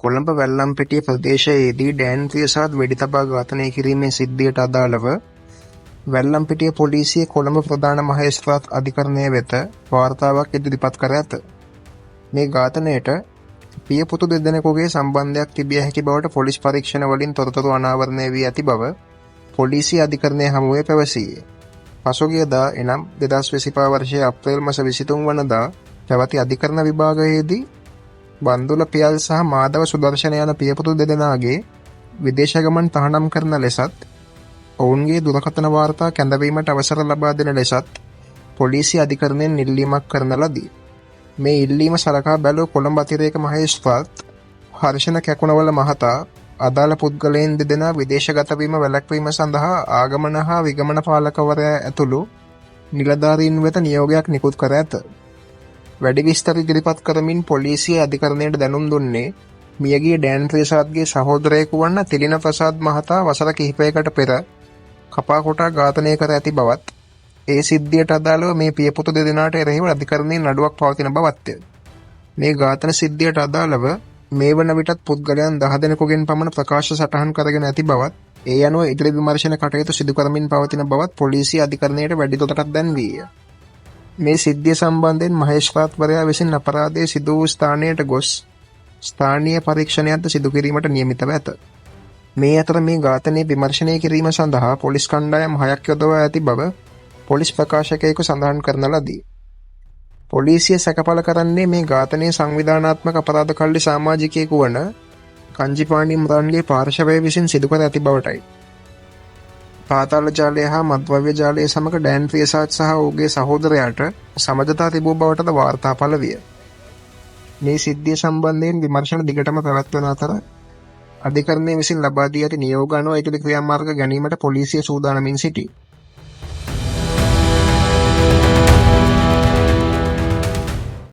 Colombo Wellampitiya ප්‍රදේශයේදී Dan ප්‍රියසාද් වෙඩි තබා ඝාතනය කිරීමේ සිද්ධියට අදාළව වැල්ලම්පිටිය පොලිසිය කොළඹ ප්‍රධාන මහේස්ත්‍රාත් අධිකරණය වෙත වාර්තාවක් ඉදිරිපත් කර ඇත. මේ ඝාතනයට පිය පුතු දෙදෙනෙකුගේ සම්බන්ධයක් තිබිය හැකි බවට පොලිස් පරීක්ෂණ වලින් තොරතුරු අනාවරණය වී ඇති බව පොලිසිය අධිකරණය හමුවේ පැවසීය. පසුගියදා එනම් 2025 වර්ෂයේ අප්‍රේල් මාස 23 වනදා පැවති අධිකරණ විභාගයේදී බන්දුල පියල් සහ මාධව සුදර්ශන යන පියපුතු දෙදෙනාගේ විදේශ ගමන් තහනම් කරන ලෙසත් ඔවුන්ගේ දුරකථන වාර්තා කැඳවීමට අවසර ලබා දෙන ලෙසත් පොලිසිය අධිකරණයෙන් ඉල්ලීමක් කරන ලදී. මේ ඉල්ලීම සලකා බැලූ කොළඹ අතිරේක මහේස්ත්‍රාත් හර්ෂණ කැකුණවල මහතා අදාළ පුද්ගලයන් දෙදෙනා විදේශගත වීම වැළැක්වීම සඳහා ආගමන හා විගමන පාලකවරයා ඇතුළු නිලධාරීන් වෙත නියෝගයක් නිකුත් කර ඇත. වැඩි විස්තර ඉදිරිපත් කරමින් පොලිසිය අධිකරණයට දැනුම් දුන්නේ මියගිය ඩෑන් ප්‍රියසාද්ගේ සහෝදරයෙකු වන තිලින ප්‍රසාද් මහතා වසර කිහිපයකට පෙර කපා කොටා ඝාතනය කර ඇති බවත් ඒ සිද්ධියට අදාළව මේ පියපුතු දෙදෙනාට එරෙහිව අධිකරණයේ නඩුවක් පවතින බවත්ය. මේ ඝාතන සිද්ධියට අදාළව මේ වන විටත් පුද්ගලයන් 10 දෙනෙකුගෙන් පමණ ප්‍රකාශ සටහන් කරගෙන ඇති බවත් ඒ අනුව ඉදිරි විමර්ශන කටයුතු සිදු කරමින් පවතින බවත් පොලිසිය අධිකරණයට වැඩිදුරටත් දැන්වීය. මේ සිද්ධිය සම්බන්ධයෙන් මහේස්ත්‍රාත්වරයා විසින් අපරාධය සිදු වූ ස්ථානයට ගොස් ස්ථානීය පරීක්ෂණයක්ද සිදු කිරීමට නියමිතව ඇත. මේ අතර මේ ඝාතනය විමර්ශනය කිරීම සඳහා පොලිස් කණ්ඩායම් 6ක් යොදවා ඇති බව පොලිස් ප්‍රකාශකයෙකු සඳහන් කරන ලදී. පොලිසිය සැකපල කරන්නේ මේ ඝාතනයේ සංවිධානාත්මක අපරාධ කල්ලි සමාජිකයෙකු වන කංජිපාණි ඉම්රාන්ගේ පාර්ශවය විසින් සිදු කර ඇති බවටයි. පාතාල ජාලය හා මත්ද්‍රව්‍ය ජාලය සමග ඩෑන් ප්‍රියසාද් සහ ඔහුගේ සහෝදරයාට සමජතා තිබූ බවටද වාර්තා පළ විය. මේ සිද්ධිය සම්බන්ධයෙන් විමර්ශන දිගටම පැවැත්වන අතර අධිකරණය විසින් ලබා දී ඇති නියෝග අනුව ඉදිරි ක්‍රියාමාර්ග ගැනීමට පොලිසිය සූදානමින් සිටී.